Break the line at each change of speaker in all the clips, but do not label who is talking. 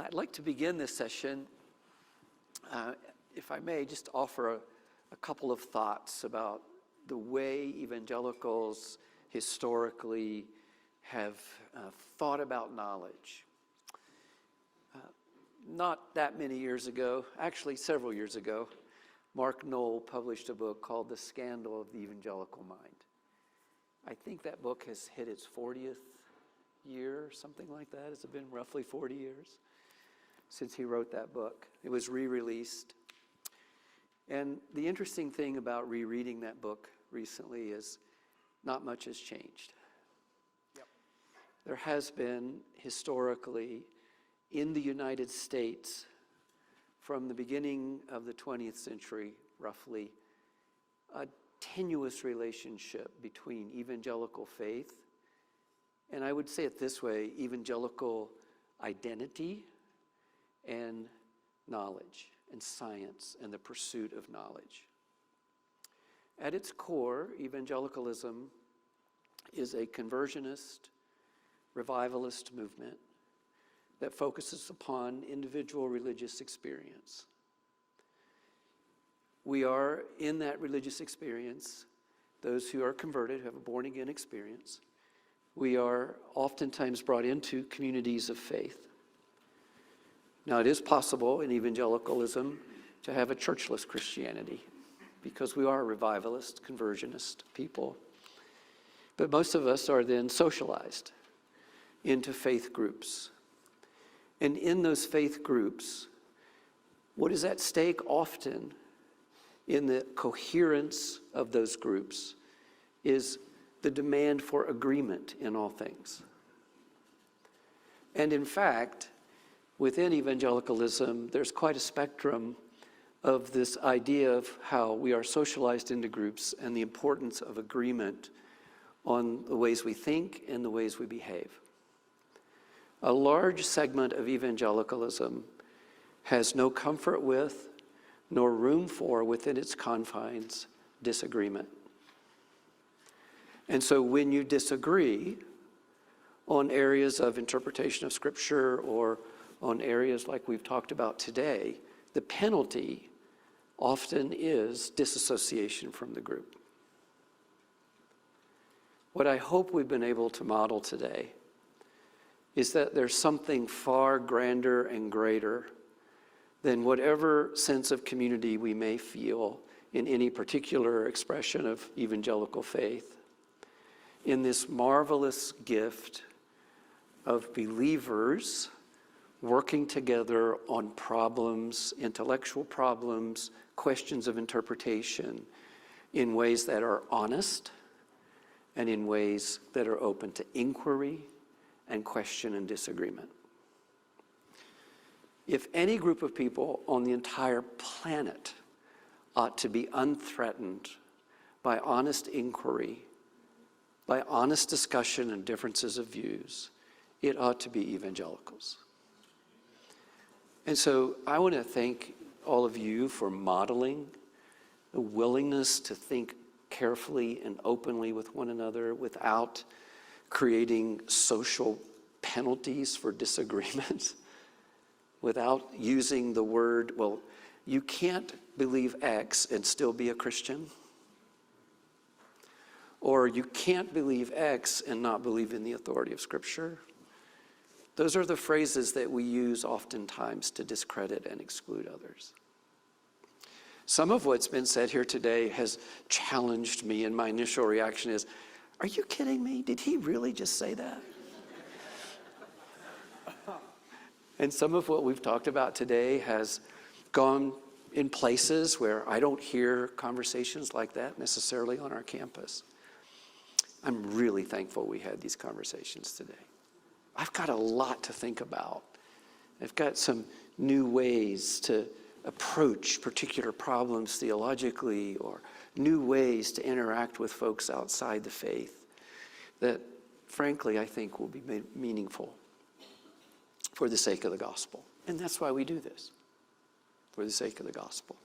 I'd like to begin this session, if I may, just offer a couple of thoughts about the way evangelicals historically have thought about knowledge. Not that many years ago, actually several years ago, Mark Knoll published a book called The Scandal of the Evangelical Mind. I think that book has hit its 40th year, something like that. Has it been roughly 40 years since he wrote that book? It was re-released. And the interesting thing about rereading that book recently is not much has changed. Yep. There has been historically in the United States from the beginning of the 20th century, roughly, a tenuous relationship between evangelical faith, and I would say it this way, evangelical identity and knowledge and science and the pursuit of knowledge. At its core, evangelicalism is a conversionist, revivalist movement that focuses upon individual religious experience. We are, in that religious experience, those who are converted, who have a born-again experience, we are oftentimes brought into communities of faith. Now, it is possible in evangelicalism to have a churchless Christianity because we are a revivalist, conversionist people. But most of us are then socialized into faith groups. And in those faith groups, what is at stake often in the coherence of those groups is the demand for agreement in all things. And in fact, within evangelicalism, there's quite a spectrum of this idea of how we are socialized into groups and the importance of agreement on the ways we think and the ways we behave. A large segment of evangelicalism has no comfort with, nor room for, within its confines, disagreement. And so when you disagree on areas of interpretation of Scripture or on areas like we've talked about today, the penalty often is disassociation from the group. What I hope we've been able to model today is that there's something far grander and greater than whatever sense of community we may feel in any particular expression of evangelical faith, in this marvelous gift of believers working together on problems, intellectual problems, questions of interpretation, in ways that are honest and in ways that are open to inquiry and question and disagreement. If any group of people on the entire planet ought to be unthreatened by honest inquiry, by honest discussion and differences of views, it ought to be evangelicals. And so I want to thank all of you for modeling the willingness to think carefully and openly with one another without creating social penalties for disagreement, without using the word, well, you can't believe X and still be a Christian, or you can't believe X and not believe in the authority of Scripture. Those are the phrases that we use oftentimes to discredit and exclude others. Some of what's been said here today has challenged me, and my initial reaction is, are you kidding me? Did he really just say that? And some of what we've talked about today has gone in places where I don't hear conversations like that necessarily on our campus. I'm really thankful we had these conversations today. I've got a lot to think about. I've got some new ways to approach particular problems theologically, or new ways to interact with folks outside the faith that, frankly, I think will be meaningful for the sake of the gospel. And that's why we do this, for the sake of the gospel.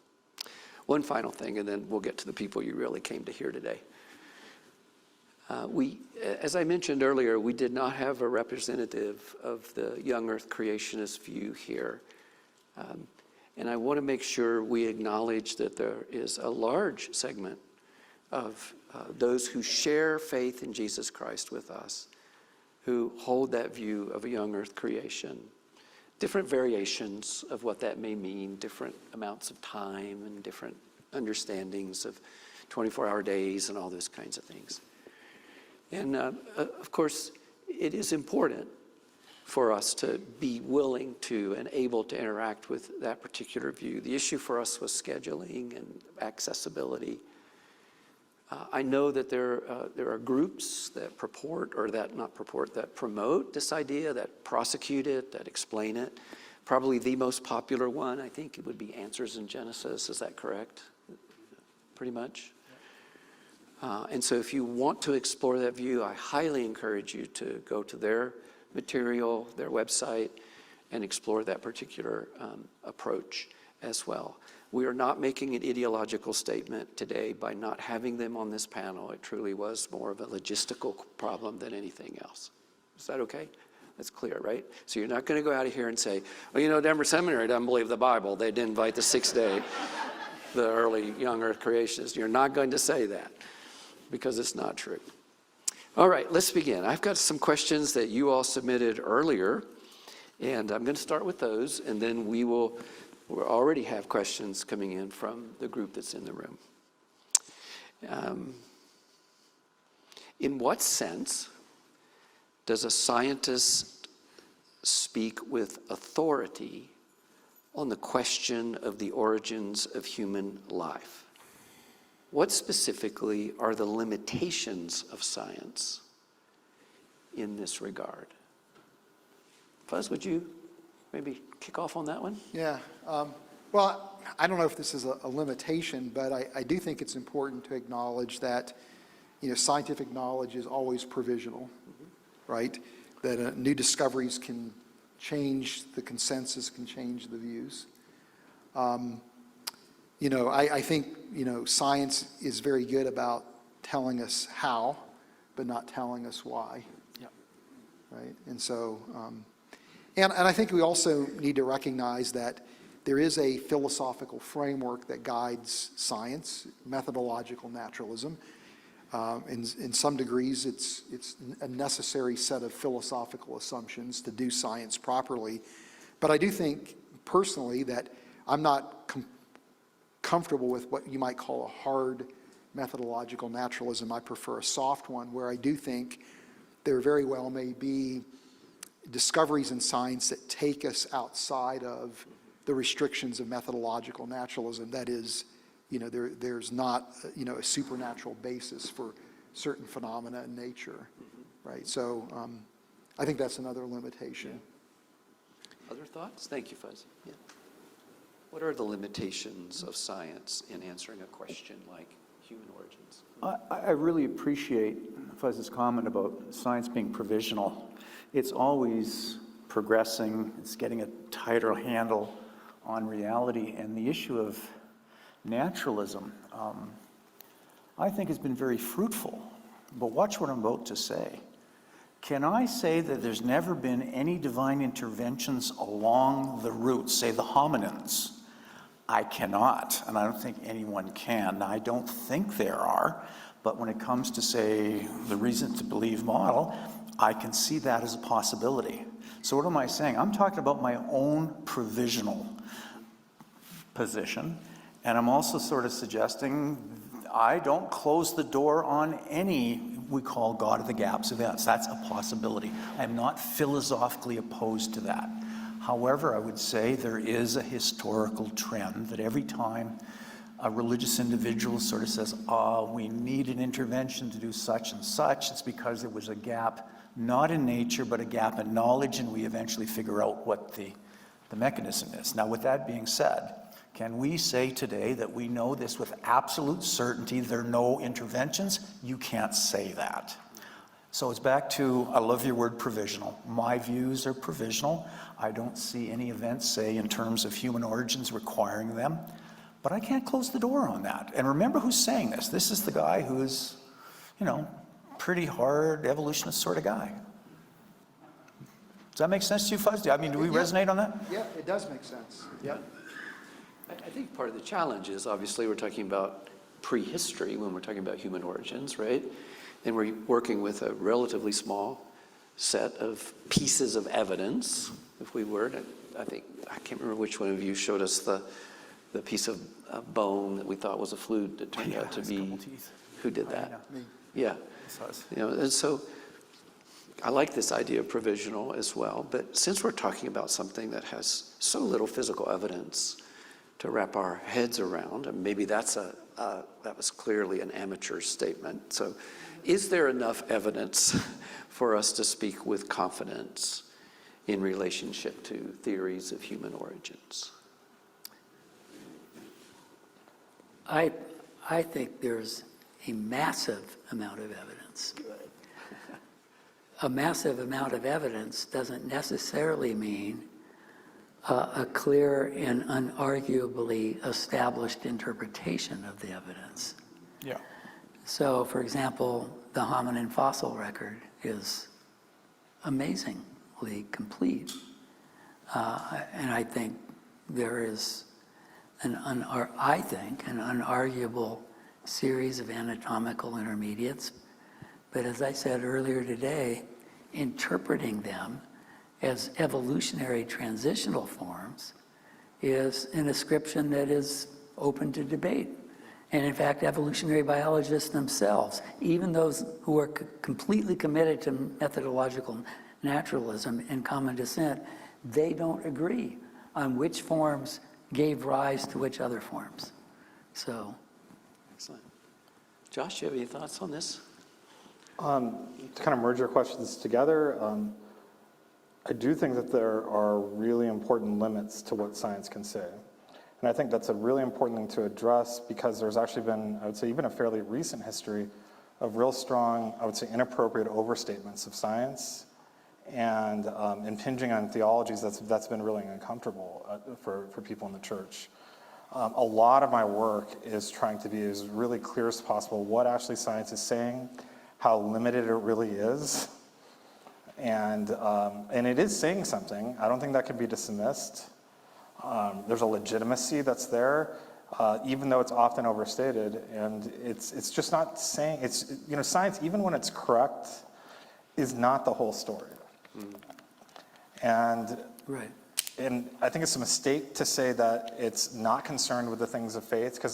One final thing, and then we'll get to the people you really came to hear today. As I mentioned earlier, we did not have a representative of the young earth creationist view here. And I want to make sure we acknowledge that there is a large segment of those who share faith in Jesus Christ with us, who hold that view of a young earth creation. Different variations of what that may mean, different amounts of time and different understandings of 24-hour days and all those kinds of things. And of course, it is important for us to be willing to and able to interact with that particular view. The issue for us was scheduling and accessibility. I know that there are groups that that promote this idea, that prosecute it, that explain it. Probably the most popular one, I think, it would be Answers in Genesis. Is that correct? Pretty much. And so if you want to explore that view, I highly encourage you to go to their material, their website, and explore that particular approach as well. We are not making an ideological statement today by not having them on this panel. It truly was more of a logistical problem than anything else. Is that okay? That's clear, right? So you're not going to go out of here and say, well, you know, Denver Seminary doesn't believe the Bible. They didn't invite the sixth day, the early young earth creationists. You're not going to say that, because it's not true. All right, let's begin. I've got some questions that you all submitted earlier, and I'm going to start with those, and then we already have questions coming in from the group that's in the room. In what sense does a scientist speak with authority on the question of the origins of human life? What specifically are the limitations of science in this regard? Fuzz, would you maybe kick off on that one?
Yeah. Well, I don't know if this is a limitation, but I do think it's important to acknowledge that, you know, scientific knowledge is always provisional, right? That new discoveries can change the consensus, can change the views. You know, I think, you know, science is very good about telling us how, but not telling us why.
Yeah.
Right? And so, and I think we also need to recognize that there is a philosophical framework that guides science, methodological naturalism. In some degrees, it's a necessary set of philosophical assumptions to do science properly. But I do think, personally, that I'm not comfortable with what you might call a hard methodological naturalism. I prefer a soft one, where I do think there very well may be discoveries in science that take us outside of the restrictions of methodological naturalism. That is, you know, there's not, you know, a supernatural basis for certain phenomena in nature, right? So I think that's another limitation.
Yeah. Other thoughts? Thank you, Fuzz. Yeah. What are the limitations of science in answering a question like human origins?
I really appreciate Fuzz's comment about science being provisional. It's always progressing. It's getting a tighter handle on reality. And the issue of naturalism, I think, has been very fruitful. But watch what I'm about to say. Can I say that there's never been any divine interventions along the route, say the hominins? I cannot, and I don't think anyone can. I don't think there are, but when it comes to, say, the reason to believe model, I can see that as a possibility. So what am I saying? I'm talking about my own provisional position, and I'm also sort of suggesting I don't close the door on any we call God of the gaps events. That's a possibility. I'm not philosophically opposed to that. However, I would say there is a historical trend that every time a religious individual sort of says, we need an intervention to do such and such, it's because there was a gap, not in nature, but a gap in knowledge, and we eventually figure out what the mechanism is. Now, with that being said, can we say today that we know this with absolute certainty, there are no interventions? You can't say that. So it's back to, I love your word provisional. My views are provisional. I don't see any events, say, in terms of human origins requiring them. But I can't close the door on that. And remember who's saying this. This is the guy who is, you know, pretty hard evolutionist sort of guy. Does that make sense to you, Fuzz? I mean, do we resonate on that?
Yeah, it does make sense.
Yeah. I think part of the challenge is, obviously, we're talking about prehistory when we're talking about human origins, right? And we're working with a relatively small set of pieces of evidence, if we were. I can't remember which one of you showed us the piece of bone that we thought was a flute that turned out to be. Who did that? Yeah. And so I like this idea of provisional as well, but since we're talking about something that has so little physical evidence to wrap our heads around, and maybe that was clearly an amateur statement. So is there enough evidence for us to speak with confidence in relationship to theories of human origins?
I think there's a massive amount of evidence. A massive amount of evidence doesn't necessarily mean a clear and unarguably established interpretation of the evidence.
Yeah.
So, for example, the hominin fossil record is amazingly complete. And I think there is an unarguable series of anatomical intermediates. But as I said earlier today, interpreting them as evolutionary transitional forms is an ascription that is open to debate. And in fact, evolutionary biologists themselves, even those who are completely committed to methodological naturalism and common descent, they don't agree on which forms gave rise to which other forms. So.
Excellent. Josh, do you have any thoughts on this?
To kind of merge your questions together, I do think that there are really important limits to what science can say. And I think that's a really important thing to address because there's actually been, I would say, even a fairly recent history of real strong, I would say, inappropriate overstatements of science and impinging on theologies that's been really uncomfortable for people in the church. A lot of my work is trying to be as really clear as possible what actually science is saying, how limited it really is, and it is saying something. I don't think that can be dismissed. There's a legitimacy that's there, even though it's often overstated, and it's just not saying, science, even when it's correct, is not the whole story. And
Right.
And I think it's a mistake to say that it's not concerned with the things of faith, because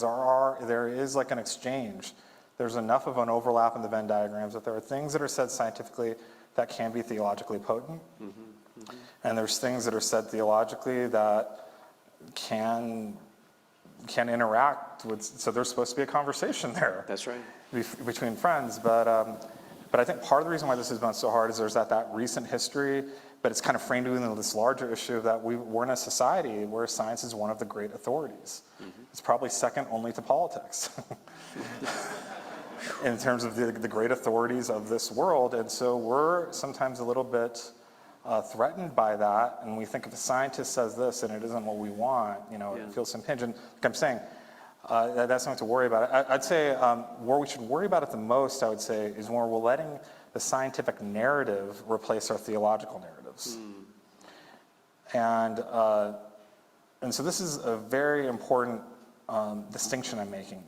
there is like an exchange. There's enough of an overlap in the Venn diagrams that there are things that are said scientifically that can be theologically potent, and there's things that are said theologically that can interact with. So there's supposed to be a conversation there.
That's right.
Between friends, but I think part of the reason why this has been so hard is there's that recent history. But it's kind of framed within this larger issue that we're in a society where science is one of the great authorities. It's probably second only to politics in terms of the great authorities of this world. And so we're sometimes a little bit threatened by that. And we think if a scientist says this and it isn't what we want, it feels impinged. And like I'm saying, that's something to worry about. I'd say where we should worry about it the most, I would say, is when we're letting the scientific narrative replace our theological narratives. And so this is a very important distinction I'm making.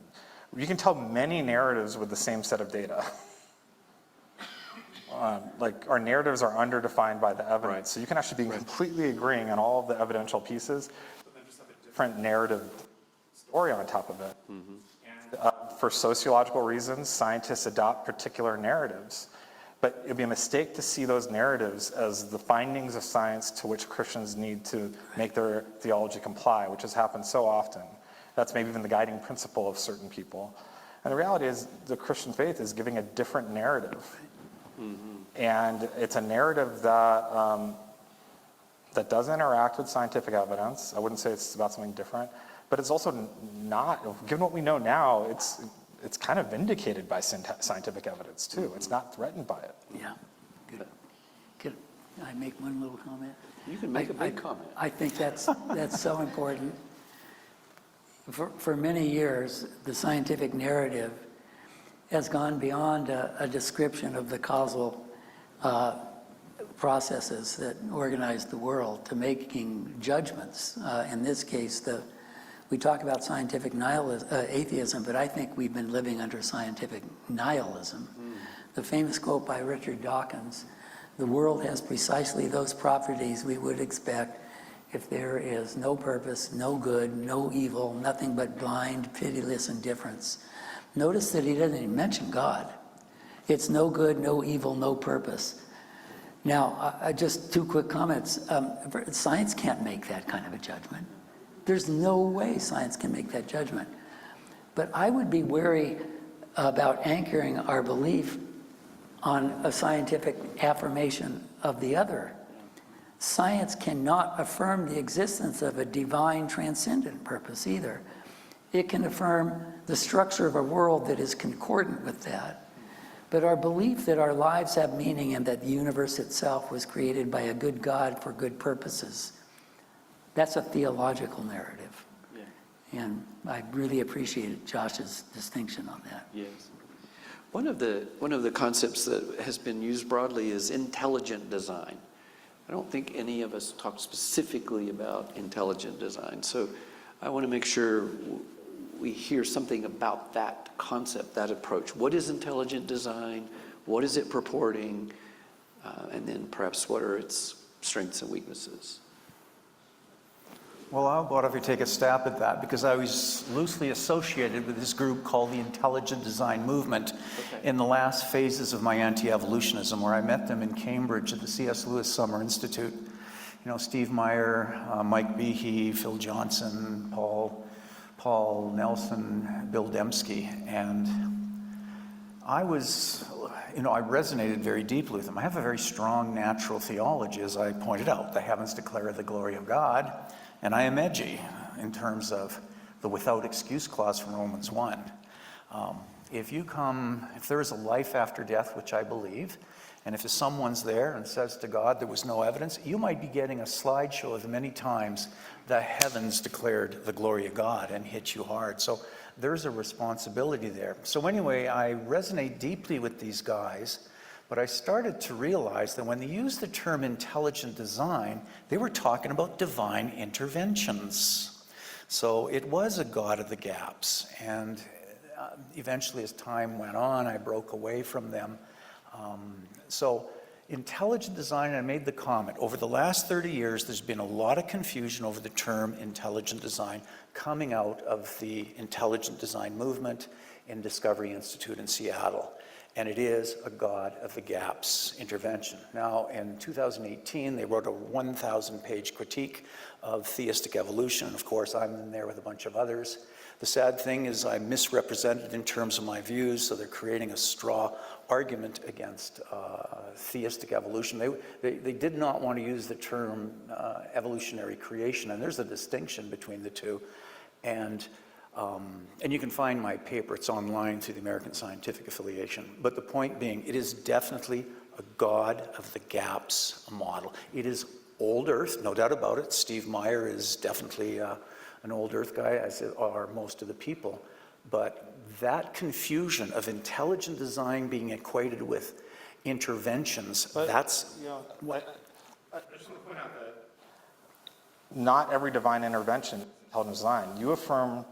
You can tell many narratives with the same set of data. Like our narratives are underdefined by the evidence. Right. So you can actually be completely agreeing on all of the evidential pieces, but then just have a different narrative story on top of it. And for sociological reasons, scientists adopt particular narratives. But it would be a mistake to see those narratives as the findings of science to which Christians need to make their theology comply, which has happened so often. That's maybe even the guiding principle of certain people. And the reality is the Christian faith is giving a different narrative. And it's a narrative that does interact with scientific evidence. I wouldn't say it's about something different, but it's also not, given what we know now, it's kind of vindicated by scientific evidence too. It's not threatened by it.
Yeah. Good. Can I make one little comment?
You can make a big comment.
I think that's so important. For many years, the scientific narrative has gone beyond a description of the causal processes that organize the world to making judgments. In this case, we talk about scientific atheism, but I think we've been living under scientific nihilism. The famous quote by Richard Dawkins, "The world has precisely those properties we would expect if there is no purpose, no good, no evil, nothing but blind, pitiless indifference." Notice that he doesn't even mention God. It's no good, no evil, no purpose. Now, just two quick comments. Science can't make that kind of a judgment. There's no way science can make that judgment. But I would be wary about anchoring our belief on a scientific affirmation of the other. Science cannot affirm the existence of a divine transcendent purpose either. It can affirm the structure of a world that is concordant with that. But our belief that our lives have meaning and that the universe itself was created by a good God for good purposes, that's a theological narrative. Yeah. And I really appreciated Josh's distinction on that.
Yes. One of the concepts that has been used broadly is intelligent design. I don't think any of us talk specifically about intelligent design. So I want to make sure we hear something about that concept, that approach. What is intelligent design? What is it purporting? And then perhaps what are its strengths and weaknesses?
Well, how about if we take a stab at that? Because I was loosely associated with this group called the Intelligent Design Movement in the last phases of my anti-evolutionism, where I met them in Cambridge at the C.S. Lewis Summer Institute. You know, Steve Meyer, Mike Behe, Phil Johnson, Paul Nelson, Bill Dembski, and I resonated very deeply with them. I have a very strong natural theology, as I pointed out. The heavens declare the glory of God. And I am edgy in terms of the without excuse clause from Romans 1. If there is a life after death, which I believe, and if someone's there and says to God there was no evidence, you might be getting a slideshow of the many times the heavens declared the glory of God and hit you hard. So there's a responsibility there. So anyway, I resonate deeply with these guys. But I started to realize that when they used the term intelligent design, they were talking about divine interventions. So it was a God of the gaps. And eventually, as time went on, I broke away from them. So intelligent design, and I made the comment, over the last 30 years, there's been a lot of confusion over the term intelligent design coming out of the intelligent design movement in Discovery Institute in Seattle. And it is a God of the gaps intervention. Now, in 2018, they wrote a 1,000-page critique of theistic evolution. And of course, I'm in there with a bunch of others. The sad thing is I'm misrepresented in terms of my views, so they're creating a straw argument against theistic evolution. They did not want to use the term evolutionary creation, and there's a distinction between the two. And you can find my paper, it's online through the American Scientific Affiliation. But the point being, it is definitely a God of the gaps model. It is old earth, no doubt about it. Steve Meyer is definitely an old earth guy, as are most of the people. But that confusion of intelligent design being equated with interventions, that's...
You know, I just want to point out that not every divine intervention is intelligent design. You affirm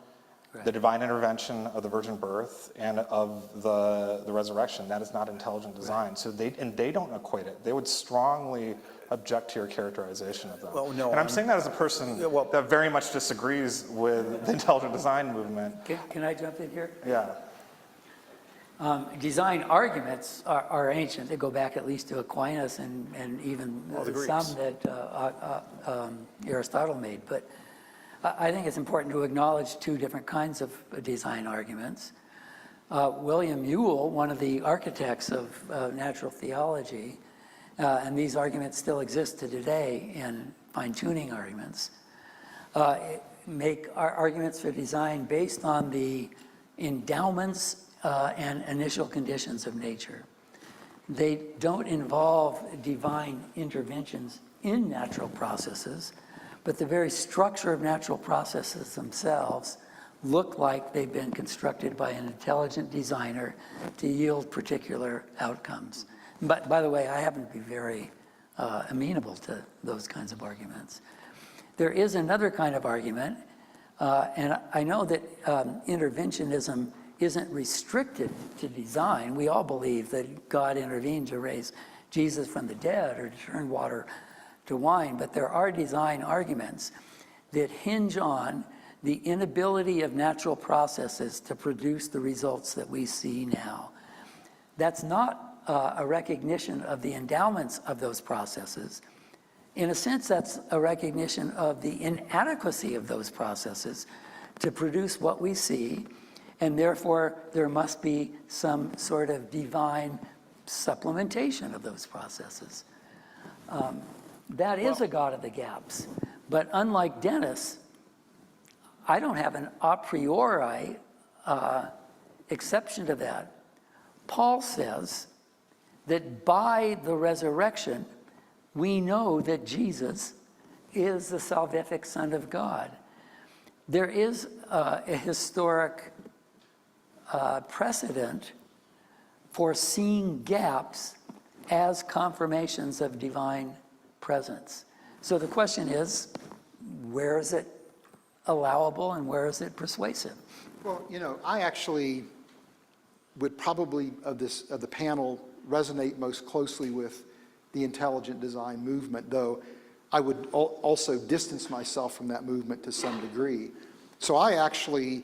the divine intervention of the virgin birth and of the resurrection. That is not intelligent design. Right. So they don't equate it. They would strongly object to your characterization of them.
Well, no,
and I'm saying that as a person that very much disagrees with the intelligent design movement.
Can I jump in here?
Yeah.
Design arguments are ancient. They go back at least to Aquinas and even some that Aristotle made. But I think it's important to acknowledge two different kinds of design arguments. William Ewell, one of the architects of natural theology, and these arguments still exist to today in fine-tuning arguments, make arguments for design based on the endowments and initial conditions of nature. They don't involve divine interventions in natural processes, but the very structure of natural processes themselves look like they've been constructed by an intelligent designer to yield particular outcomes. But by the way, I happen to be very amenable to those kinds of arguments. There is another kind of argument, and I know that interventionism isn't restricted to design. We all believe that God intervened to raise Jesus from the dead or to turn water to wine, but there are design arguments that hinge on the inability of natural processes to produce the results that we see now. That's not a recognition of the endowments of those processes. In a sense, that's a recognition of the inadequacy of those processes to produce what we see, and therefore there must be some sort of divine supplementation of those processes. That is a God of the gaps. But unlike Dennis, I don't have an a priori exception to that. Paul says that by the resurrection, we know that Jesus is the salvific Son of God. There is a historic precedent for seeing gaps as confirmations of divine presence. So the question is, where is it allowable and where is it persuasive?
Well, I actually would probably, of the panel, resonate most closely with the intelligent design movement, though I would also distance myself from that movement to some degree. So I actually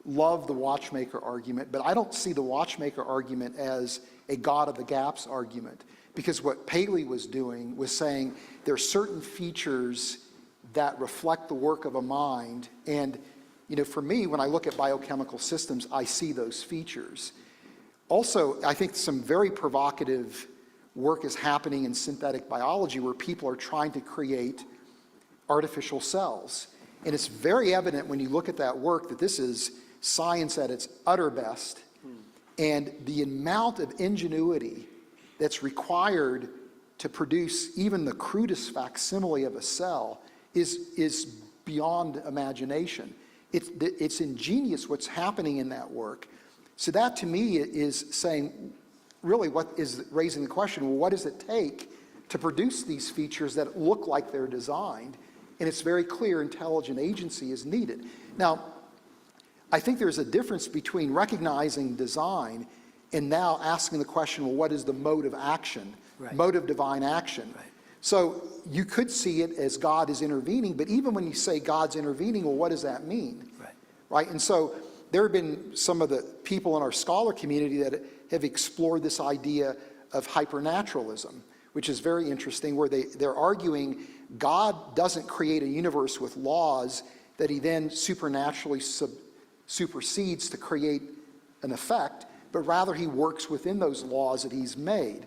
love the watchmaker argument, but I don't see the watchmaker argument as a God of the gaps argument, because what Paley was doing was saying there are certain features that reflect the work of a mind, and for me, when I look at biochemical systems, I see those features. Also, I think some very provocative work is happening in synthetic biology where people are trying to create artificial cells. And it's very evident when you look at that work that this is science at its utter best. And the amount of ingenuity that's required to produce even the crudest facsimile of a cell is beyond imagination. It's ingenious what's happening in that work. So that to me is saying, really what is raising the question, well, what does it take to produce these features that look like they're designed? And it's very clear intelligent agency is needed. Now, I think there's a difference between recognizing design and now asking the question, well, what is the mode of action, mode of divine action? Right. So you could see it as God is intervening, but even when you say God's intervening, well, what does that mean? Right? And so there have been some of the people in our scholar community that have explored this idea of hypernaturalism, which is very interesting, where they're arguing God doesn't create a universe with laws that he then supernaturally supersedes to create an effect, but rather he works within those laws that he's made.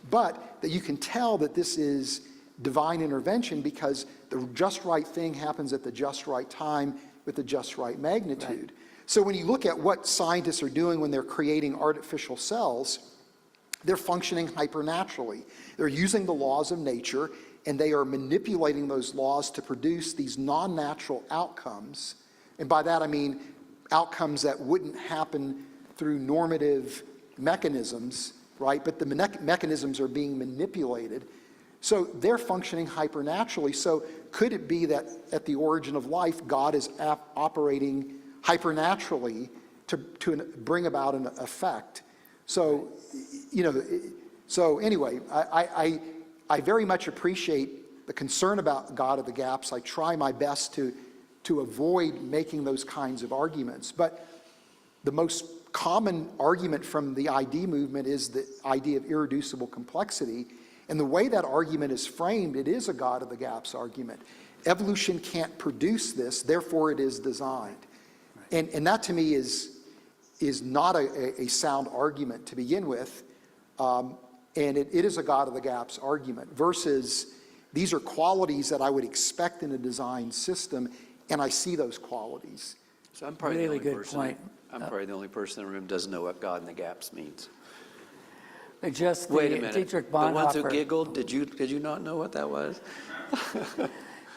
But that you can tell that this is divine intervention because the just right thing happens at the just right time with the just right magnitude. Right. So when you look at what scientists are doing when they're creating artificial cells, they're functioning hypernaturally. They're using the laws of nature, and they are manipulating those laws to produce these non-natural outcomes. And by that I mean outcomes that wouldn't happen through normative mechanisms, right? But the mechanisms are being manipulated. So they're functioning hypernaturally. So could it be that at the origin of life, God is operating hypernaturally to bring about an effect? So, so anyway, I very much appreciate the concern about God of the gaps. I try my best to avoid making those kinds of arguments. But the most common argument from the ID movement is the idea of irreducible complexity. And the way that argument is framed, it is a God of the gaps argument. Evolution can't produce this, therefore it is designed. And that to me is not a sound argument to begin with. And it is a God of the gaps argument versus these are qualities that I would expect in a design system, and I see those qualities.
So I'm probably
Really
the only
good
person.
point.
I'm probably the only person in the room who doesn't know what God in the gaps means.
Just
Wait a
the
minute.
Dietrich
The ones who
Bonhoeffer.
giggled, did you not know what that was?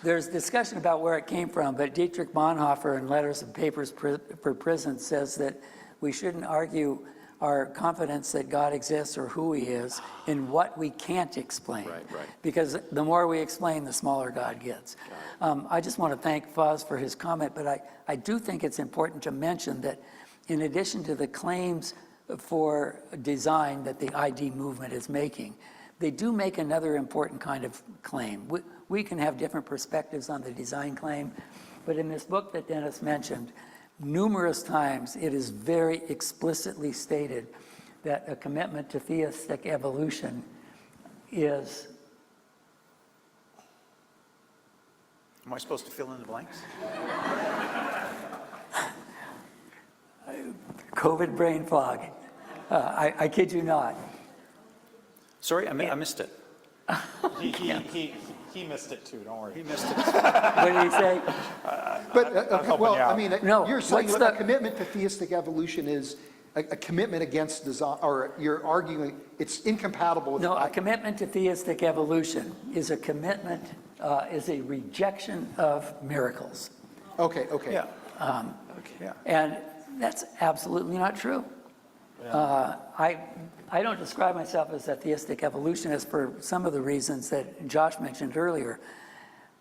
There's discussion about where it came from, but Dietrich Bonhoeffer in Letters and Papers for Prison says that we shouldn't argue our confidence that God exists or who he is in what we can't explain.
Right.
Because the more we explain, the smaller God gets. I just want to thank Fuzz for his comment, but I do think it's important to mention that in addition to the claims for design that the ID movement is making, they do make another important kind of claim. We can have different perspectives on the design claim, but in this book that Dennis mentioned, numerous times it is very explicitly stated that a commitment to theistic evolution is...
Am I supposed to fill in the blanks?
COVID brain fog. I kid you not.
Sorry, I missed it.
He missed it too, don't worry.
He missed it.
What did he say?
But, okay, well, I mean,
No,
you're saying
what's
a
the-
commitment to theistic evolution is a commitment against design, or you're arguing it's incompatible with...
No, a commitment to theistic evolution is a commitment, is a rejection of miracles.
Okay.
Yeah. Yeah.
And that's absolutely not true. I don't describe myself as a theistic evolutionist for some of the reasons that Josh mentioned earlier.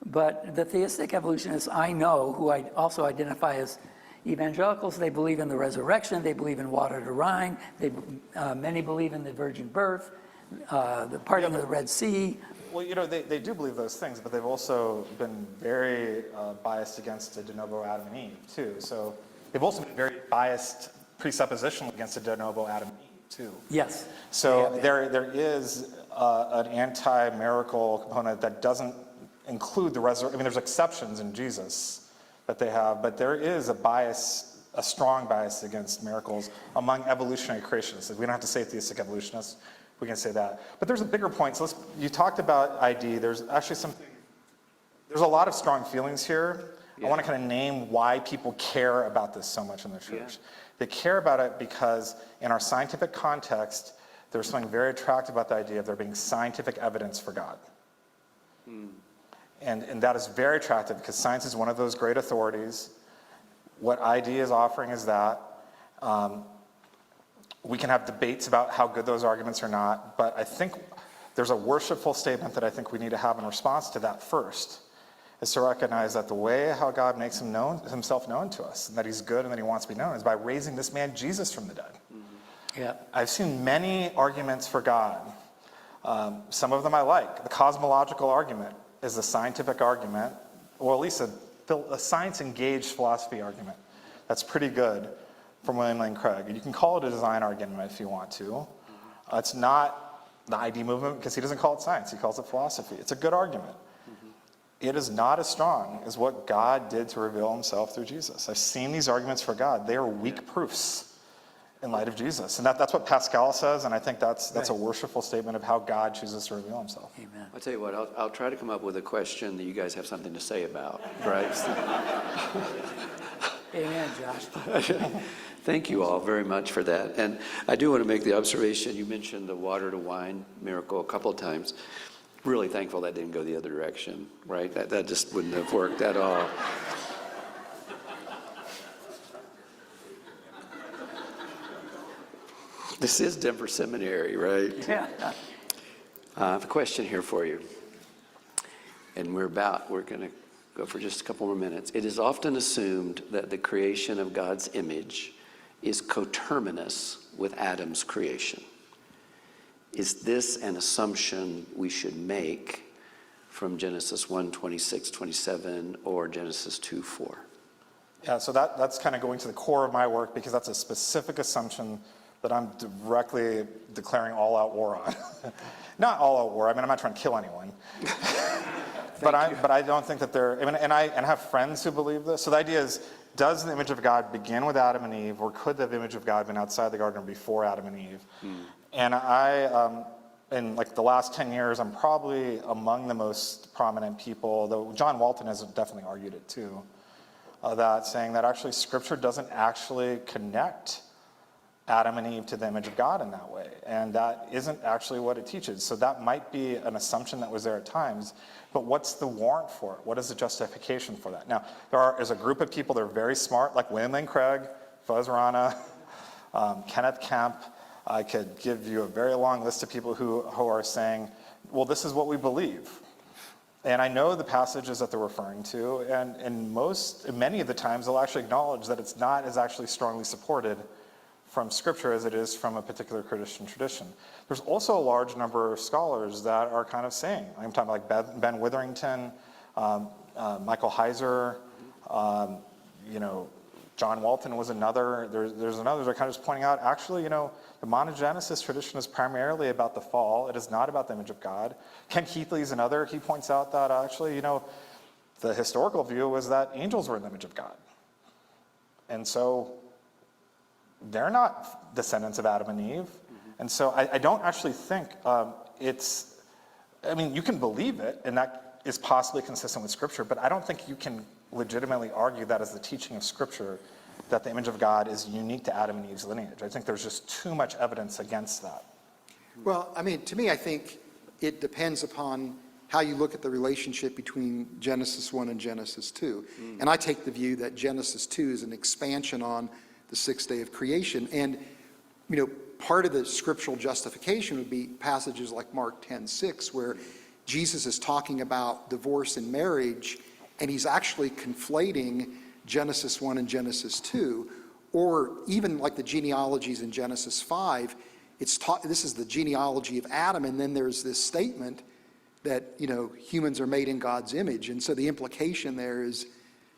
But the theistic evolutionists I know, who I also identify as evangelicals, they believe in the resurrection, they believe in water to Rhine, many believe in the virgin birth, the parting of the Red Sea.
Well, you know, they do believe those things, but they've also been very biased against the de novo Adam and Eve, too. So they've also been very biased presuppositional against the de novo Adam and Eve, too.
Yes.
So there is an anti-miracle component that doesn't include the resurrection. I mean, there's exceptions in Jesus that they have, but there is a bias, a strong bias against miracles among evolutionary creationists. We don't have to say theistic evolutionists. We can say that. But there's a bigger point. So you talked about ID. There's actually there's a lot of strong feelings here. I want to kind of name why people care about this so much in the church.
Yeah.
They care about it because in our scientific context, there's something very attractive about the idea of there being scientific evidence for God. And that is very attractive because science is one of those great authorities. What ID is offering is that. We can have debates about how good those arguments are not, but I think there's a worshipful statement that I think we need to have in response to that first, is to recognize that the way how God makes himself known to us, and that he's good and that he wants to be known, is by raising this man Jesus from the dead.
Yeah.
I've seen many arguments for God. Some of them I like. The cosmological argument is the scientific argument, or at least a science-engaged philosophy argument. That's pretty good from William Lane Craig. You can call it a design argument if you want to. It's not the ID movement because he doesn't call it science, he calls it philosophy. It's a good argument. It is not as strong as what God did to reveal himself through Jesus. I've seen these arguments for God. They are weak proofs in light of Jesus. And that's what Pascal says, and I think that's a worshipful statement of how God chooses to reveal himself.
Amen.
I'll tell you what, I'll try to come up with a question that you guys have something to say about, right?
Amen, Josh.
Thank you all very much for that. And I do want to make the observation, you mentioned the water to wine miracle a couple of times. Really thankful that didn't go the other direction, right? That just wouldn't have worked at all. This is Denver Seminary, right?
Yeah.
I have a question here for you. And we're going to go for just a couple more minutes. It is often assumed that the creation of God's image is coterminous with Adam's creation. Is this an assumption we should make from Genesis 1, 26, 27, or Genesis 2, 4?
Yeah, so that's kind of going to the core of my work because that's a specific assumption that I'm directly declaring all-out war on. Not all-out war. I mean, I'm not trying to kill anyone. But I don't think that and I have friends who believe this. So the idea is, does the image of God begin with Adam and Eve, or could the image of God been outside the garden before Adam and Eve? And I, in like the last 10 years, I'm probably among the most prominent people, though John Walton has definitely argued it too, saying that actually Scripture doesn't actually connect Adam and Eve to the image of God in that way. And that isn't actually what it teaches. So that might be an assumption that was there at times, but what's the warrant for it? What is the justification for that? Now, there's a group of people that are very smart, like William Lane Craig, Fuzz Rana, Kenneth Kemp. I could give you a very long list of people who are saying, well, this is what we believe. And I know the passages that they're referring to, and many of the times they'll actually acknowledge that it's not as actually strongly supported from Scripture as it is from a particular Christian tradition. There's also a large number of scholars that are kind of saying, I'm talking like Ben Witherington, Michael Heiser, John Walton was another. There's another that are kind of just pointing out, actually, the monogenesis tradition is primarily about the fall. It is not about the image of God. Ken Keathley is another. He points out that actually, the historical view was that angels were in the image of God. And so they're not descendants of Adam and Eve. And so I don't actually think you can believe it, and that is possibly consistent with Scripture, but I don't think you can legitimately argue that as the teaching of Scripture, that the image of God is unique to Adam and Eve's lineage. I think there's just too much evidence against that.
Well, to me, I think it depends upon how you look at the relationship between Genesis 1 and Genesis 2. And I take the view that Genesis 2 is an expansion on the sixth day of creation. And, part of the scriptural justification would be passages like Mark 10:6, where Jesus is talking about divorce and marriage, and he's actually conflating Genesis 1 and Genesis 2, or even like the genealogies in Genesis 5. This is the genealogy of Adam, and then there's this statement that, humans are made in God's image. And so the implication there is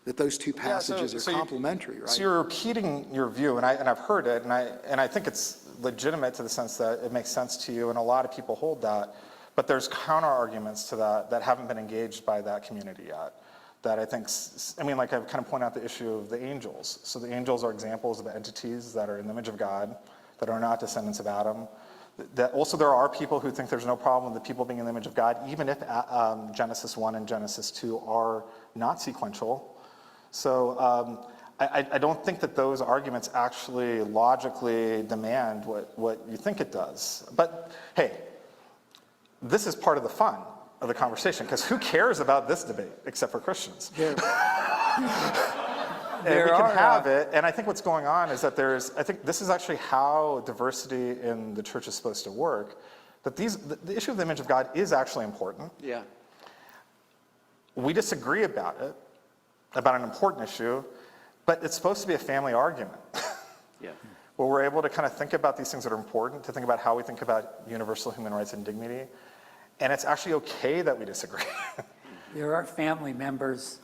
that those two passages are complementary, right?
So you're repeating your view, and I've heard it, and I think it's legitimate to the sense that it makes sense to you, and a lot of people hold that. But there's counter arguments to that haven't been engaged by that community yet. That I think, like I've kind of pointed out the issue of the angels. So the angels are examples of entities that are in the image of God, that are not descendants of Adam. That also there are people who think there's no problem with the people being in the image of God, even if Genesis 1 and Genesis 2 are not sequential. So I don't think that those arguments actually logically demand what you think it does. But hey, this is part of the fun of the conversation, because who cares about this debate except for Christians? And we can have it, and I think what's going on is that I think this is actually how diversity in the church is supposed to work, that the issue of the image of God is actually important.
Yeah.
We disagree about it, about an important issue, but it's supposed to be a family argument.
Yeah.
Where we're able to kind of think about these things that are important, to think about how we think about universal human rights and dignity. And it's actually okay that we disagree.
There are family members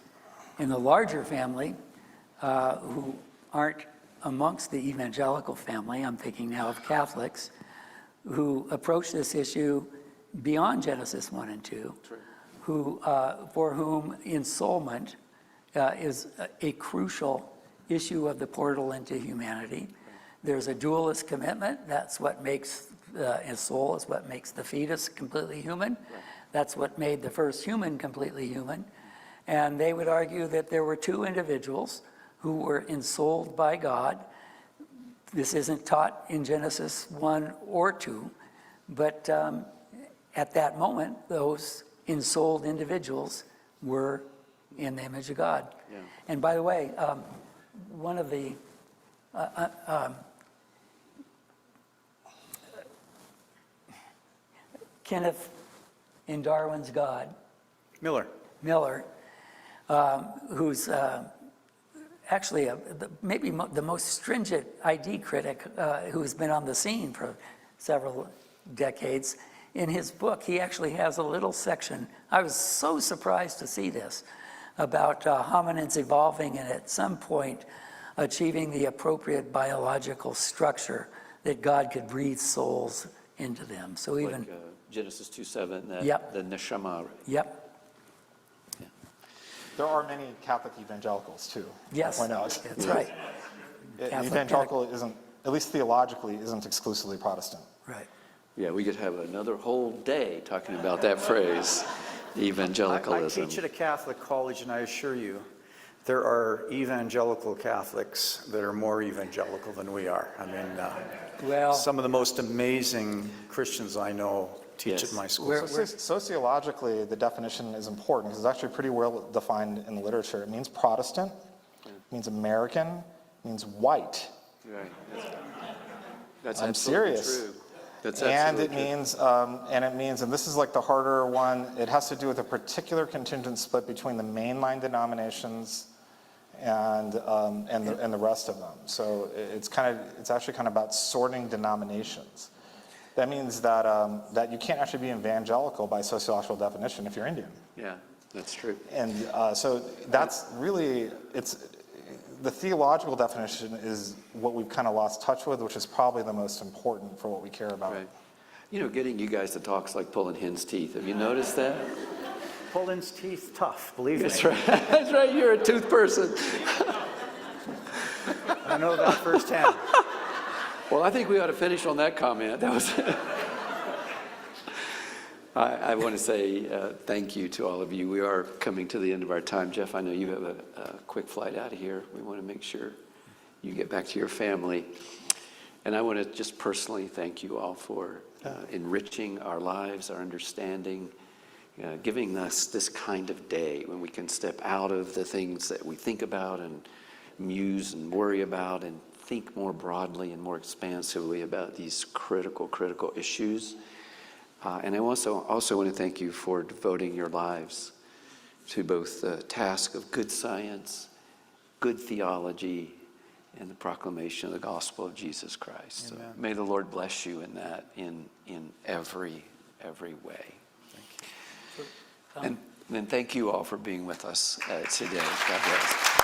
in the larger family who aren't amongst the evangelical family. I'm thinking now of Catholics who approach this issue beyond Genesis 1 and 2, for whom ensoulment is a crucial issue of the portal into humanity. There's a dualist commitment. That's what makes his soul is what makes the fetus completely human. Right. That's what made the first human completely human. And they would argue that there were two individuals who were ensouled by God. This isn't taught in Genesis 1 or 2, but at that moment, those ensouled individuals were in the image of God. Yeah. And by the way, one of the Kenneth in Darwin's God, Miller, who's actually maybe the most stringent ID critic who's been on the scene for several decades. In his book, he actually has a little section. I was so surprised to see this, about hominins evolving and at some point achieving the appropriate biological structure that God could breathe souls into them. So even
like, Genesis 2:7,
Yep.
the neshama.
Yep.
Yeah.
There are many Catholic evangelicals too.
Yes,
I point out.
that's right.
Evangelical isn't, at least theologically, isn't exclusively Protestant.
Right.
Yeah, we could have another whole day talking about that phrase, evangelicalism.
I teach at a Catholic college, and I assure you There are evangelical Catholics that are more evangelical than we are. I mean,
Well,
some of the most amazing Christians I know teach
Yes.
at my school.
Sociologically, the definition is important because it's actually pretty well defined in the literature. It means Protestant, it means American, it means white.
Right. That's
I'm
absolutely
serious.
true. That's
And
absolutely
it means, and this is like the harder one, it has to do with a particular contingent split between the mainline denominations and the rest of them. So it's actually kind of about sorting denominations. That means that you can't actually be evangelical by sociological definition if you're Indian.
Yeah, that's true.
And so that's really, the theological definition is what we've kind of lost touch with, which is probably the most important for what we care about.
Right. You know, getting you guys to talk is like pulling hen's teeth. Have you noticed that?
Pulling's teeth tough, believe me.
That's right. That's right. You're a tooth person.
I know that firsthand.
Well, I think we ought to finish on that comment. That was. I want to say thank you to all of you. We are coming to the end of our time. Jeff, I know you have a quick flight out of here. We want to make sure you get back to your family. And I want to just personally thank you all for enriching our lives, our understanding, giving us this kind of day when we can step out of the things that we think about and muse and worry about and think more broadly and more expansively about these critical issues. And I also want to thank you for devoting your lives to both the task of good science, good theology, and the proclamation of the gospel of Jesus Christ. So may the Lord bless you in that in every way. Thank you. And thank you all for being with us today. God bless.